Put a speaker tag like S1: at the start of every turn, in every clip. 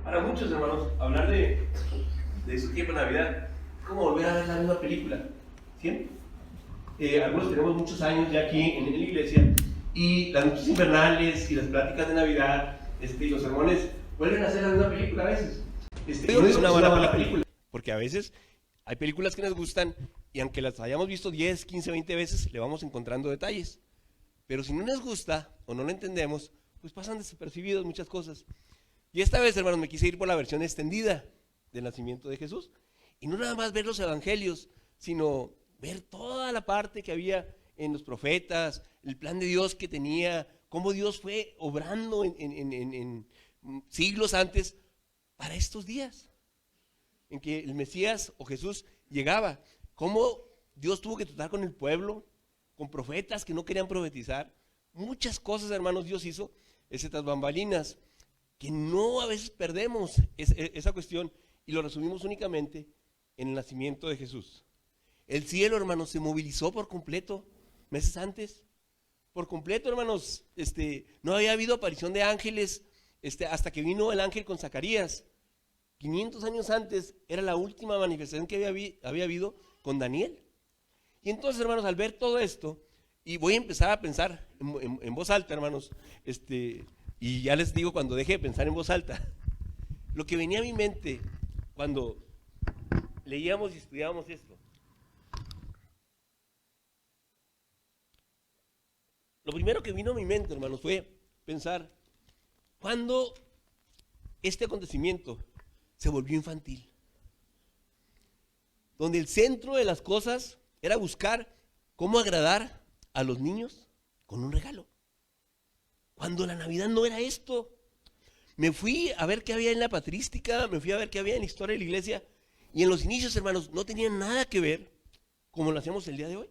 S1: Para muchos hermanos, hablar de su tiempo de Navidad es como volver a ver la misma película. ¿Sí? Algunos tenemos muchos años ya aquí en la iglesia y las noches invernales y las pláticas de Navidad y los sermones vuelven a ser la misma película a veces. No es una mala película, porque a veces hay películas que nos gustan y aunque las hayamos visto 10, 15, 20 veces, le vamos encontrando detalles. Pero si no nos gusta o no lo entendemos, pues pasan desapercibidos muchas cosas. Y esta vez, hermanos, me quise ir por la versión extendida del nacimiento de Jesús. Y no nada más ver los evangelios, sino ver toda la parte que había en los profetas, el plan de Dios que tenía, cómo Dios fue obrando en siglos antes para estos días, en que el Mesías o Jesús llegaba. Cómo Dios tuvo que tratar con el pueblo, con profetas que no querían profetizar. Muchas cosas, hermanos, Dios hizo tras bambalinas, que no a veces perdemos esa cuestión y lo resumimos únicamente en el nacimiento de Jesús. El cielo, hermanos, se movilizó por completo meses antes. Por completo, hermanos, no había habido aparición de ángeles hasta que vino el ángel con Zacarías. 500 años antes era la última manifestación que había habido con Daniel. Y entonces, hermanos, al ver todo esto, y voy a empezar a pensar en voz alta, hermanos, y ya les digo cuando deje de pensar en voz alta, lo que venía a mi mente cuando leíamos y estudiábamos esto. Lo primero que vino a mi mente, hermanos, fue pensar cuándo este acontecimiento se volvió infantil, donde el centro de las cosas era buscar cómo agradar a los niños con un regalo. Cuando la Navidad no era esto. Me fui a ver qué había en la patrística, me fui a ver qué había en la historia de la iglesia, y en los inicios, hermanos, no tenían nada que ver como lo hacemos el día de hoy.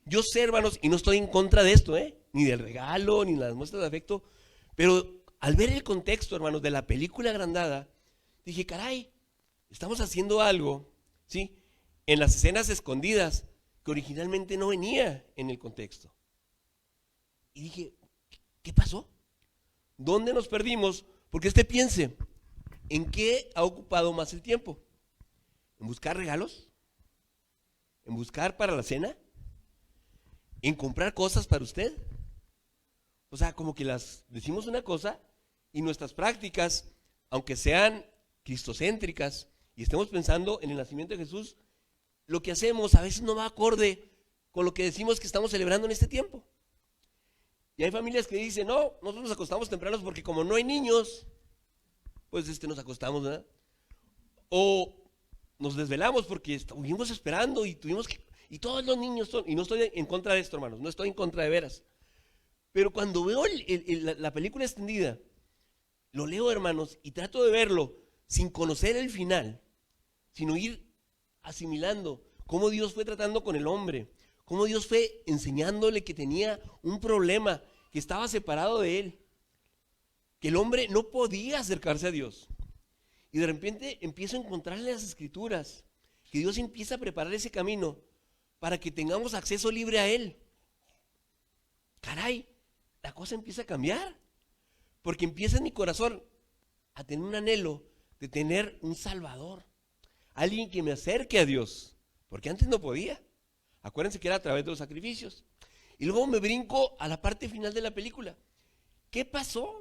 S1: Yo sé, hermanos, y no estoy en contra de esto, ni del regalo, ni las muestras de afecto, pero al ver el contexto, hermanos, de la película agrandada, dije, caray, estamos haciendo algo, ¿sí?, en las escenas escondidas que originalmente no venía en el contexto. Y dije, ¿qué pasó? ¿Dónde nos perdimos? Porque piense, ¿en qué ha ocupado más el tiempo? ¿En buscar regalos? ¿En buscar para la cena? ¿En comprar cosas para usted? O sea, como que las decimos una cosa y nuestras prácticas, aunque sean cristocéntricas y estemos pensando en el nacimiento de Jesús, lo que hacemos a veces no va acorde con lo que decimos que estamos celebrando en este tiempo. Y hay familias que dicen, no, nosotros nos acostamos tempranos porque como no hay niños, pues nos acostamos, ¿verdad? O nos desvelamos porque estuvimos esperando y y todos los niños son, y no estoy en contra de esto, hermanos, no estoy en contra de veras. Pero cuando veo la película extendida, lo leo, hermanos, y trato de verlo sin conocer el final, sino ir asimilando cómo Dios fue tratando con el hombre, cómo Dios fue enseñándole que tenía un problema, que estaba separado de él, que el hombre no podía acercarse a Dios. Y de repente empiezo a encontrarle en las escrituras que Dios empieza a preparar ese camino para que tengamos acceso libre a él. Caray, la cosa empieza a cambiar, porque empieza en mi corazón a tener un anhelo de tener un Salvador, alguien que me acerque a Dios, porque antes no podía. Acuérdense que era a través de los sacrificios. Y luego me brinco a la parte final de la película. ¿Qué pasó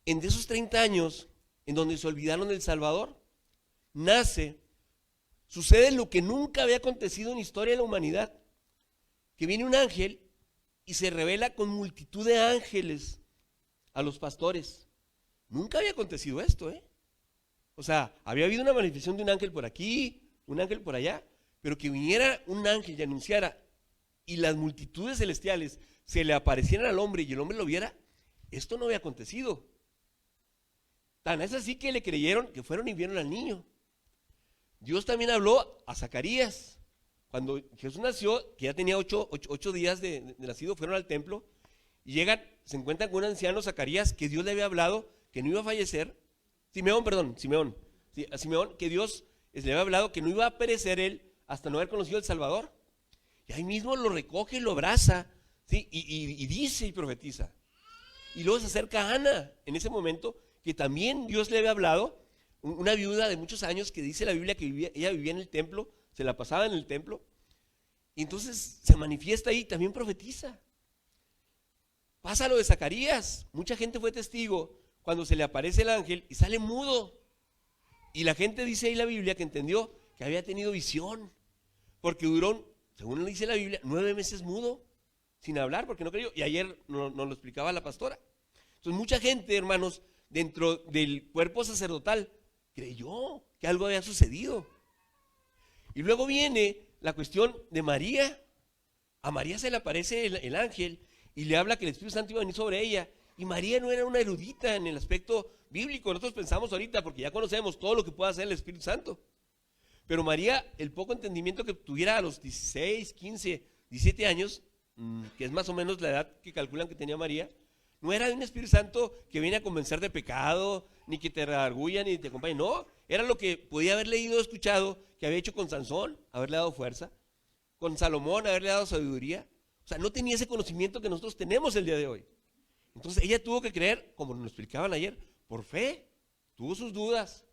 S1: en esos 30 años en donde se olvidaron del Salvador? Sucede lo que nunca había acontecido en la historia de la humanidad, que viene un ángel y se revela con multitud de ángeles a los pastores. Nunca había acontecido esto, O sea, había habido una manifestación de un ángel por aquí, un ángel por allá, pero que viniera un ángel y anunciara y las multitudes celestiales se le aparecieran al hombre y el hombre lo viera, esto no había acontecido. Tan es así que le creyeron, que fueron y vieron al niño. Dios también habló a Zacarías. Cuando Jesús nació, que ya tenía 8 días de nacido, fueron al templo y llegan, se encuentran con un anciano, Zacarías, que Dios le había hablado que no iba a fallecer. Simeón, que Dios le había hablado que no iba a perecer él hasta no haber conocido al Salvador. Y ahí mismo lo recoge, lo abraza, ¿sí? y dice y profetiza. Y luego se acerca a Ana en ese momento, que también Dios le había hablado, una viuda de muchos años que dice la Biblia que ella vivía en el templo, se la pasaba en el templo, y entonces se manifiesta ahí, también profetiza. Pasa lo de Zacarías, mucha gente fue testigo cuando se le aparece el ángel y sale mudo. Y la gente dice ahí la Biblia que entendió que había tenido visión, porque duró, según dice la Biblia, 9 meses mudo, sin hablar, porque no creyó. Y ayer nos lo explicaba la pastora. Entonces mucha gente, hermanos, dentro del cuerpo sacerdotal, creyó que algo había sucedido. Y luego viene la cuestión de María. A María se le aparece el ángel y le habla que el Espíritu Santo iba a venir sobre ella. Y María no era una erudita en el aspecto bíblico. Nosotros pensamos ahorita, porque ya conocemos todo lo que puede hacer el Espíritu Santo. Pero María, el poco entendimiento que tuviera a los 16, 15, 17 años, que es más o menos la edad que calculan que tenía María, no era de un Espíritu Santo que viene a convencer de pecado, ni que te redarguya, ni te acompañe. No, era lo que podía haber leído o escuchado que había hecho con Sansón, haberle dado fuerza, con Salomón, haberle dado sabiduría. O sea, no tenía ese conocimiento que nosotros tenemos el día de hoy. Entonces ella tuvo que creer, como nos explicaban ayer, por fe. Tuvo sus dudas,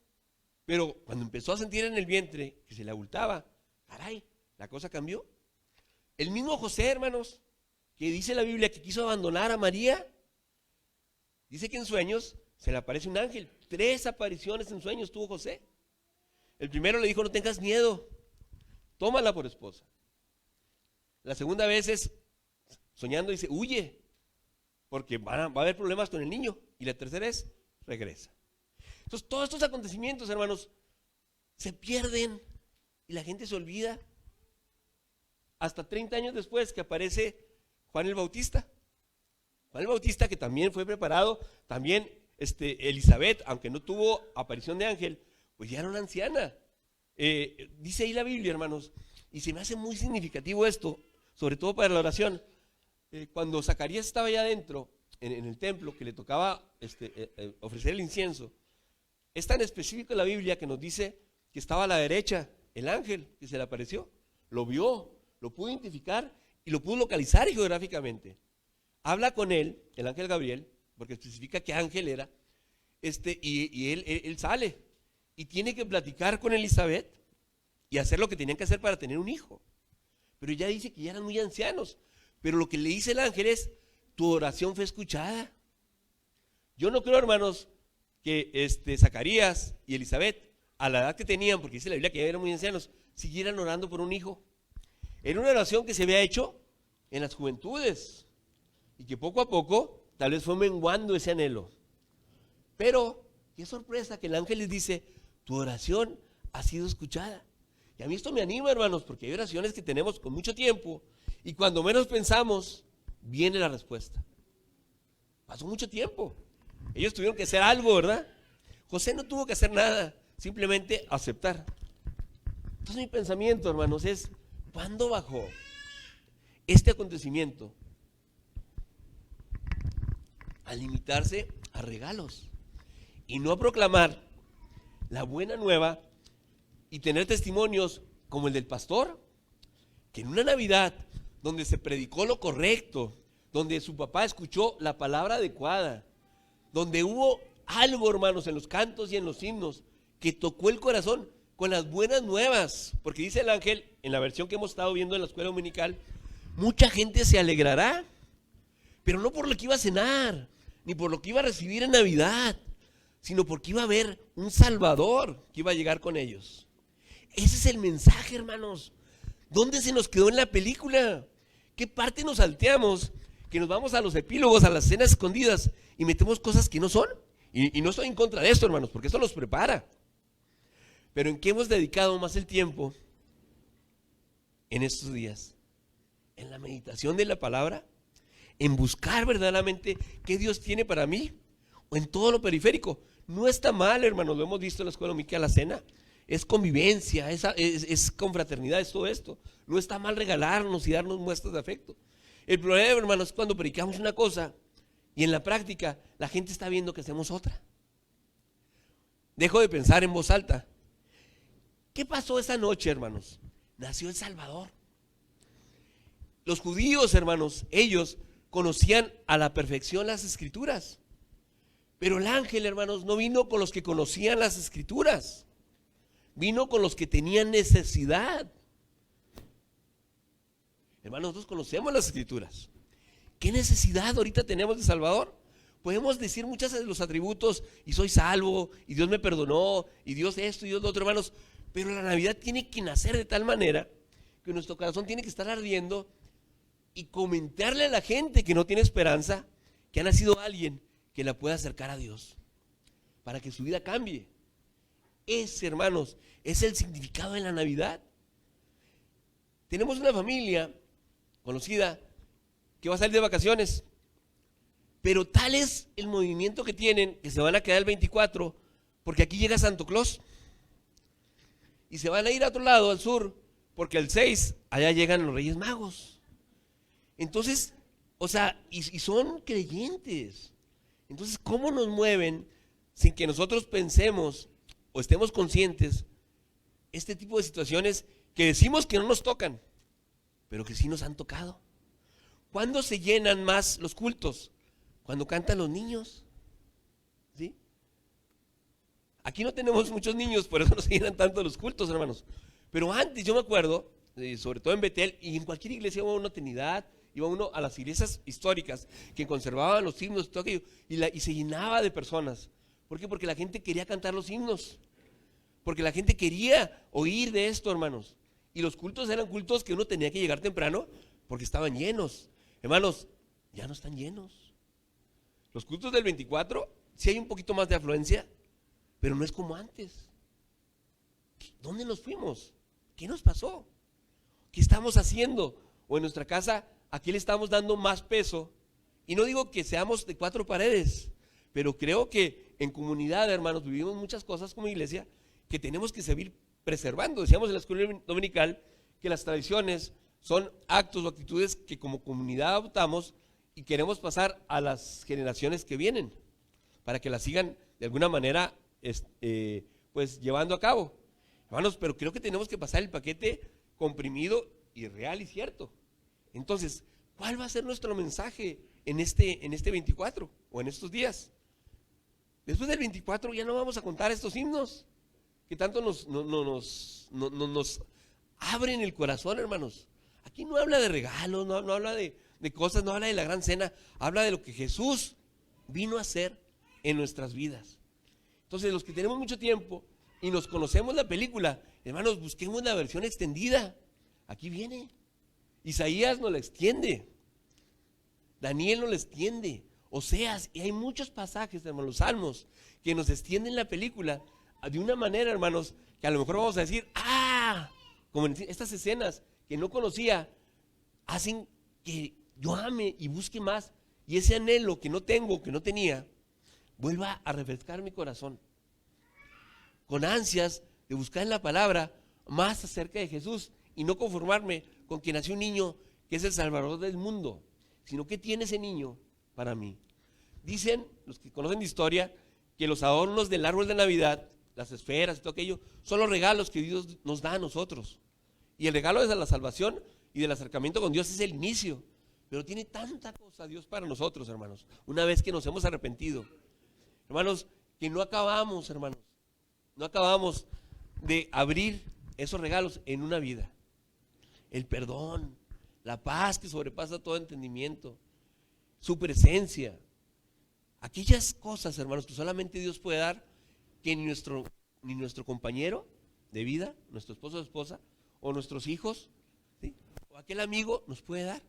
S1: pero cuando empezó a sentir en el vientre que se le abultaba, caray, la cosa cambió. El mismo José, hermanos, que dice la Biblia que quiso abandonar a María, dice que en sueños se le aparece un ángel. 3 apariciones en sueños tuvo José. El primero le dijo: no tengas miedo, tómala por esposa. La segunda vez es soñando, dice: huye, porque va a haber problemas con el niño. Y la tercera es: regresa. Entonces todos estos acontecimientos, hermanos, se pierden y la gente se olvida. Hasta 30 años después que aparece Juan el Bautista. Juan el Bautista, que también fue preparado, también Elizabeth, aunque no tuvo aparición de ángel, pues ya era una anciana. Dice ahí la Biblia, hermanos, y se me hace muy significativo esto, sobre todo para la oración. Cuando Zacarías estaba ya adentro, en el templo, que le tocaba ofrecer el incienso, es tan específico la Biblia que nos dice que estaba a la derecha el ángel que se le apareció. Lo vio, lo pudo identificar y lo pudo localizar geográficamente. Habla con él, el ángel Gabriel, porque especifica qué ángel era, y él sale y tiene que platicar con Elizabeth y hacer lo que tenían que hacer para tener un hijo. Pero ya dice que ya eran muy ancianos. Pero lo que le dice el ángel es: tu oración fue escuchada. Yo no creo, hermanos, que Zacarías y Elizabeth, a la edad que tenían, porque dice la Biblia que ya eran muy ancianos, siguieran orando por un hijo. Era una oración que se había hecho en las juventudes y que poco a poco tal vez fue menguando ese anhelo. Pero qué sorpresa que el ángel les dice: tu oración ha sido escuchada. Y a mí esto me anima, hermanos, porque hay oraciones que tenemos con mucho tiempo y cuando menos pensamos viene la respuesta. Pasó mucho tiempo, ellos tuvieron que hacer algo, ¿verdad? José no tuvo que hacer nada, simplemente aceptar. Entonces mi pensamiento, hermanos, es: ¿cuándo bajó este acontecimiento a limitarse a regalos y no a proclamar la buena nueva y tener testimonios como el del pastor, que en una Navidad donde se predicó lo correcto, donde su papá escuchó la palabra adecuada, donde hubo algo, hermanos, en los cantos y en los himnos que tocó el corazón con las buenas nuevas? Porque dice el ángel, en la versión que hemos estado viendo en la escuela dominical, mucha gente se alegrará, pero no por lo que iba a cenar, ni por lo que iba a recibir en Navidad, sino porque iba a haber un Salvador que iba a llegar con ellos. Ese es el mensaje, hermanos. ¿Dónde se nos quedó en la película? ¿Qué parte nos salteamos? Que nos vamos a los epílogos, a las escenas escondidas y metemos cosas que no son. Y no estoy en contra de esto, hermanos, porque esto nos prepara. Pero ¿en qué hemos dedicado más el tiempo en estos días? ¿En la meditación de la palabra? ¿En buscar verdaderamente qué Dios tiene para mí? ¿O en todo lo periférico? No está mal, hermanos, lo hemos visto en la escuela dominical, la cena. Es convivencia, es confraternidad, es todo esto. No está mal regalarnos y darnos muestras de afecto. El problema, hermanos, es cuando predicamos una cosa y en la práctica la gente está viendo que hacemos otra. Dejo de pensar en voz alta. ¿Qué pasó esa noche, hermanos? Nació el Salvador. Los judíos, hermanos, ellos conocían a la perfección las Escrituras, Pero el ángel, hermanos, no vino con los que conocían las escrituras, vino con los que tenían necesidad. Hermanos, nosotros conocemos las escrituras. ¿Qué necesidad ahorita tenemos de Salvador? Podemos decir muchos de los atributos, y soy salvo, y Dios me perdonó, y Dios esto, y Dios lo otro, hermanos. Pero la Navidad tiene que nacer de tal manera que nuestro corazón tiene que estar ardiendo y comentarle a la gente que no tiene esperanza que ha nacido alguien que la pueda acercar a Dios para que su vida cambie. Ese, hermanos, es el significado de la Navidad. Tenemos una familia conocida que va a salir de vacaciones, pero tal es el movimiento que tienen que se van a quedar el 24 porque aquí llega Santo Claus y se van a ir a otro lado, al sur, porque el 6 allá llegan los Reyes Magos. Entonces, o sea, y son creyentes. Entonces, ¿cómo nos mueven sin que nosotros pensemos o estemos conscientes este tipo de situaciones que decimos que no nos tocan, pero que sí nos han tocado? ¿Cuándo se llenan más los cultos? Cuando cantan los niños, ¿sí? Aquí no tenemos muchos niños, por eso no se llenan tanto los cultos, hermanos. Pero antes yo me acuerdo, sobre todo en Betel y en cualquier iglesia, iba uno a Trinidad, iba uno a las iglesias históricas que conservaban los himnos y todo aquello, y se llenaba de personas. ¿Por qué? Porque la gente quería cantar los himnos, porque la gente quería oír de esto, hermanos. Y los cultos eran cultos que uno tenía que llegar temprano porque estaban llenos. Hermanos, ya no están llenos. Los cultos del 24, sí hay un poquito más de afluencia, pero no es como antes. ¿Dónde nos fuimos? ¿Qué nos pasó? ¿Qué estamos haciendo? O en nuestra casa, ¿a qué le estamos dando más peso? Y no digo que seamos de cuatro paredes, pero creo que en comunidad, hermanos, vivimos muchas cosas como iglesia que tenemos que seguir preservando. Decíamos en la escuela dominical que las tradiciones son actos o actitudes que como comunidad adoptamos y queremos pasar a las generaciones que vienen para que las sigan de alguna manera pues llevando a cabo. Hermanos, pero creo que tenemos que pasar el paquete comprimido y real y cierto. Entonces, ¿cuál va a ser nuestro mensaje en este 24 o en estos días? Después del 24 ya no vamos a contar estos himnos que tanto nos abren el corazón, hermanos. Aquí no habla de regalos, no habla de cosas, no habla de la gran cena, habla de lo que Jesús vino a hacer en nuestras vidas. Entonces, los que tenemos mucho tiempo y nos conocemos la película, hermanos, busquemos la versión extendida. Aquí viene. Isaías nos la extiende, Daniel nos la extiende, Oseas, y hay muchos pasajes, hermanos, los salmos, que nos extienden la película de una manera, hermanos, que a lo mejor vamos a decir, como en estas escenas que no conocía, hacen que yo ame y busque más, y ese anhelo que no tengo, que no tenía, vuelva a refrescar mi corazón, con ansias de buscar en la palabra más acerca de Jesús, y no conformarme con que nació un niño que es el Salvador del mundo, sino que tiene ese niño para mí. Dicen los que conocen de historia que los adornos del árbol de Navidad, las esferas y todo aquello, son los regalos que Dios nos da a nosotros. Y el regalo de la salvación y del acercamiento con Dios es el inicio. Pero tiene tanta cosa Dios para nosotros, hermanos, una vez que nos hemos arrepentido. Hermanos, que no acabamos, hermanos, no acabamos de abrir esos regalos en una vida. El perdón, la paz que sobrepasa todo entendimiento, su presencia, aquellas cosas, hermanos, que solamente Dios puede dar, que ni nuestro compañero de vida, nuestro esposo o esposa, o nuestros hijos, ¿sí?, o aquel amigo nos puede dar,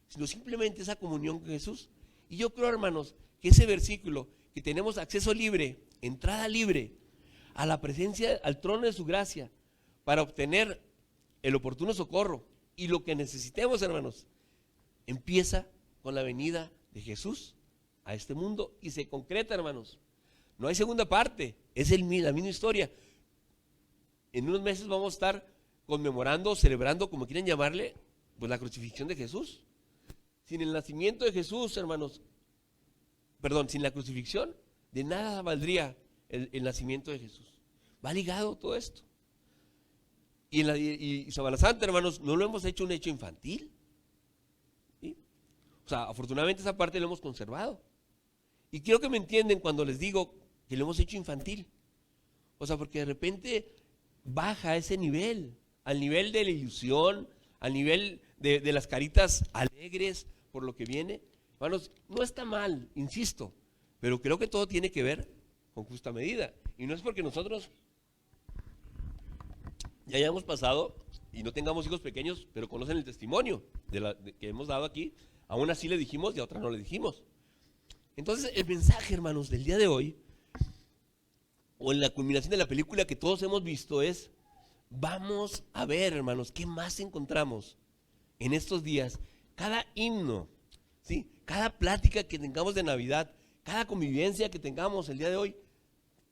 S1: sino simplemente esa comunión con Jesús. Y yo creo, hermanos, que ese versículo, que tenemos acceso libre, entrada libre a la presencia, al trono de su gracia, para obtener el oportuno socorro y lo que necesitemos, hermanos, empieza con la venida de Jesús a este mundo y se concreta, hermanos. No hay segunda parte, es la misma historia. En unos meses vamos a estar conmemorando, celebrando, como quieran llamarle, pues la crucifixión de Jesús. Sin el nacimiento de Jesús, hermanos, sin la crucifixión, de nada valdría el nacimiento de Jesús. Va ligado todo esto. Y Semana Santa, hermanos, no lo hemos hecho un hecho infantil, ¿sí? O sea, afortunadamente esa parte lo hemos conservado. Y quiero que me entienden cuando les digo que lo hemos hecho infantil. O sea, porque de repente baja a ese nivel, al nivel de la ilusión, al nivel de las caritas alegres por lo que viene. Hermanos, no está mal, insisto, pero creo que todo tiene que ver con justa medida. Y no es porque nosotros ya hayamos pasado y no tengamos hijos pequeños, pero conocen el testimonio que hemos dado aquí. Aún así le dijimos y a otra no le dijimos. Entonces el mensaje, hermanos, del día de hoy, o en la culminación de la película que todos hemos visto, es: vamos a ver, hermanos, qué más encontramos en estos días. Cada himno, ¿sí? Cada plática que tengamos de Navidad, cada convivencia que tengamos el día de hoy,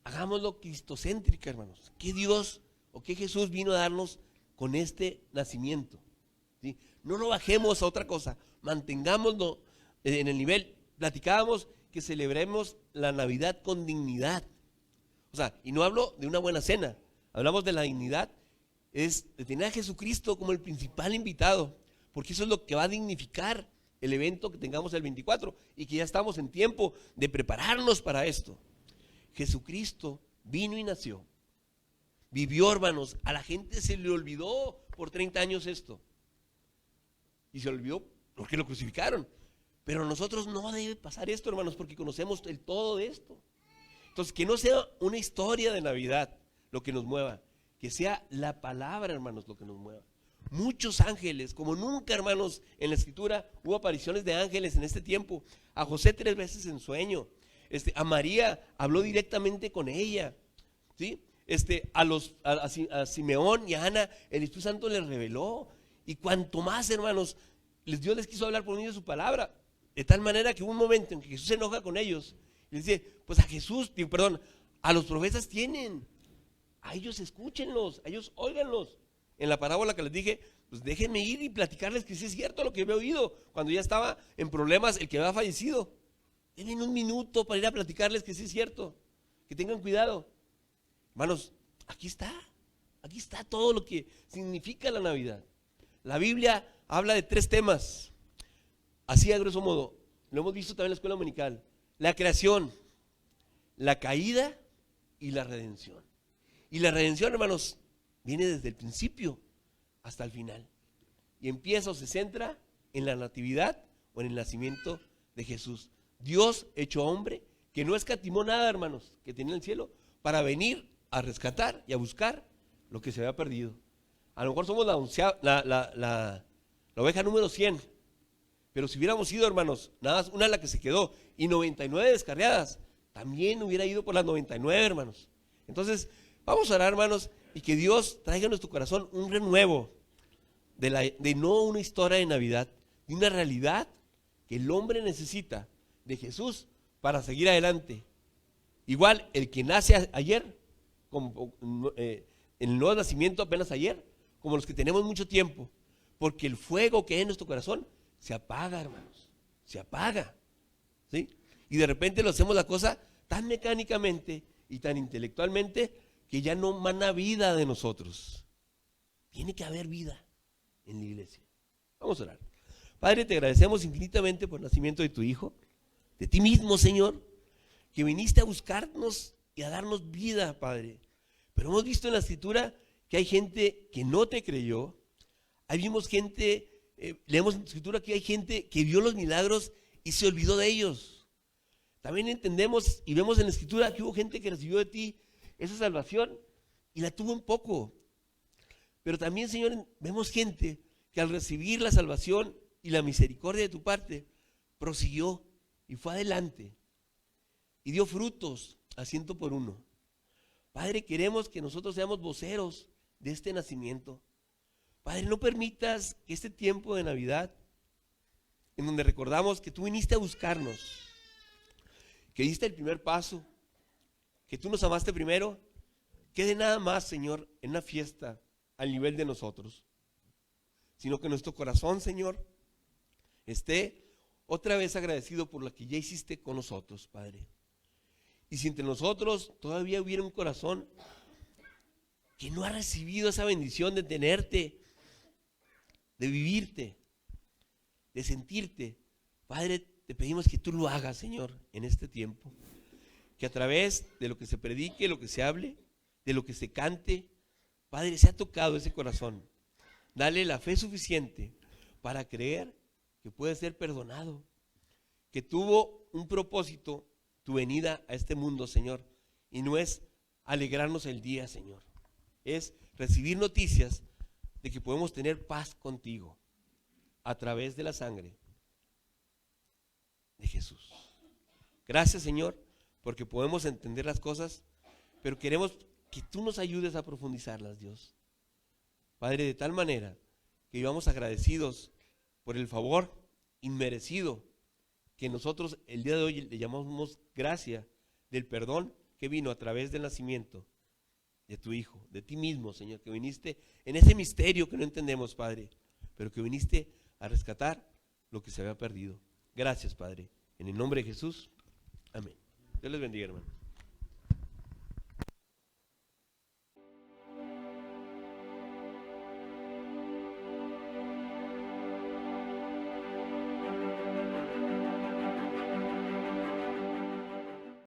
S1: hagámoslo cristocéntrica, hermanos. ¿Qué Dios o qué Jesús vino a darnos con este nacimiento? ¿Sí? No lo bajemos a otra cosa, mantengámoslo en el nivel. Platicábamos que celebremos la Navidad con dignidad. O sea, y no hablo de una buena cena, hablamos de la dignidad, es de tener a Jesucristo como el principal invitado, porque eso es lo que va a dignificar el evento que tengamos el 24 y que ya estamos en tiempo de prepararnos para esto. Jesucristo vino y nació, vivió, hermanos, a la gente se le olvidó por 30 años esto, y se olvidó porque lo crucificaron. Pero a nosotros no debe pasar esto, hermanos, porque conocemos el todo de esto. Entonces, que no sea una historia de Navidad lo que nos mueva, que sea la palabra, hermanos, lo que nos mueva. Muchos ángeles, como nunca, hermanos, en la Escritura hubo apariciones de ángeles en este tiempo. A José 3 veces en sueño. A María habló directamente con ella, ¿sí? A Simeón y a Ana, el Espíritu Santo les reveló. Y cuanto más, hermanos, Dios les quiso hablar por medio de su palabra. De tal manera que hubo un momento en que Jesús se enoja con ellos y les dice: pues a los profetas tienen, a ellos escúchenlos, a ellos óiganlos. En la parábola que les dije, pues déjenme ir y platicarles que sí es cierto lo que había oído cuando ya estaba en problemas el que había fallecido. Denme un minuto para ir a platicarles que sí es cierto, que tengan cuidado. Hermanos, aquí está todo lo que significa la Navidad. La Biblia habla de 3 temas. Así a grosso modo, lo hemos visto también en la escuela dominical: la creación, la caída y la redención. Y la redención, hermanos, viene desde el principio hasta el final. Y empieza o se centra en la natividad o en el nacimiento de Jesús. Dios hecho hombre, que no escatimó nada, hermanos, que tenía en el cielo, para venir a rescatar y a buscar lo que se había perdido. A lo mejor somos la oveja número 100. Pero si hubiéramos ido, hermanos, nada más una la que se quedó y 99 descarriadas, también hubiera ido por las 99, hermanos. Entonces, vamos a orar, hermanos, y que Dios traiga a nuestro corazón un renuevo de no una historia de Navidad, de una realidad que el hombre necesita de Jesús para seguir adelante. Igual el que nace ayer, como el nuevo nacimiento apenas ayer, como los que tenemos mucho tiempo, porque el fuego que hay en nuestro corazón se apaga, hermanos, se apaga, ¿sí? Y de repente lo hacemos la cosa tan mecánicamente y tan intelectualmente que ya no mana vida de nosotros. Tiene que haber vida en la iglesia. Vamos a orar. Padre, te agradecemos infinitamente por el nacimiento de tu Hijo, de ti mismo, Señor, que viniste a buscarnos y a darnos vida, Padre. Pero hemos visto en la Escritura que hay gente que no te creyó. Ahí vimos gente, leemos en la Escritura que hay gente que vio los milagros y se olvidó de ellos. También entendemos y vemos en la Escritura que hubo gente que recibió de ti esa salvación y la tuvo un poco. Pero también, Señor, vemos gente que al recibir la salvación y la misericordia de tu parte, prosiguió y fue adelante y dio frutos a 100 por 1. Padre, queremos que nosotros seamos voceros de este nacimiento. Padre, no permitas que este tiempo de Navidad, en donde recordamos que tú viniste a buscarnos, que diste el primer paso, que tú nos amaste primero, quede nada más, Señor, en una fiesta al nivel de nosotros, sino que nuestro corazón, Señor, esté otra vez agradecido por lo que ya hiciste con nosotros, Padre. Y si entre nosotros todavía hubiera un corazón que no ha recibido esa bendición de tenerte, de vivirte, de sentirte, Padre, te pedimos que tú lo hagas, Señor, en este tiempo. Que a través de lo que se predique, lo que se hable, de lo que se cante, Padre, se ha tocado ese corazón. Dale la fe suficiente para creer que puede ser perdonado, que tuvo un propósito tu venida a este mundo, Señor, y no es alegrarnos el día, Señor, es recibir noticias de que podemos tener paz contigo a través de la sangre de Jesús. Gracias, Señor, porque podemos entender las cosas, pero queremos que tú nos ayudes a profundizarlas, Dios. Padre, de tal manera que vivamos agradecidos por el favor inmerecido que nosotros el día de hoy le llamamos gracia del perdón que vino a través del nacimiento de tu Hijo, de ti mismo, Señor, que viniste en ese misterio que no entendemos, Padre, pero que viniste a rescatar lo que se había perdido. Gracias, Padre. En el nombre de Jesús, amén. Dios les bendiga, hermano.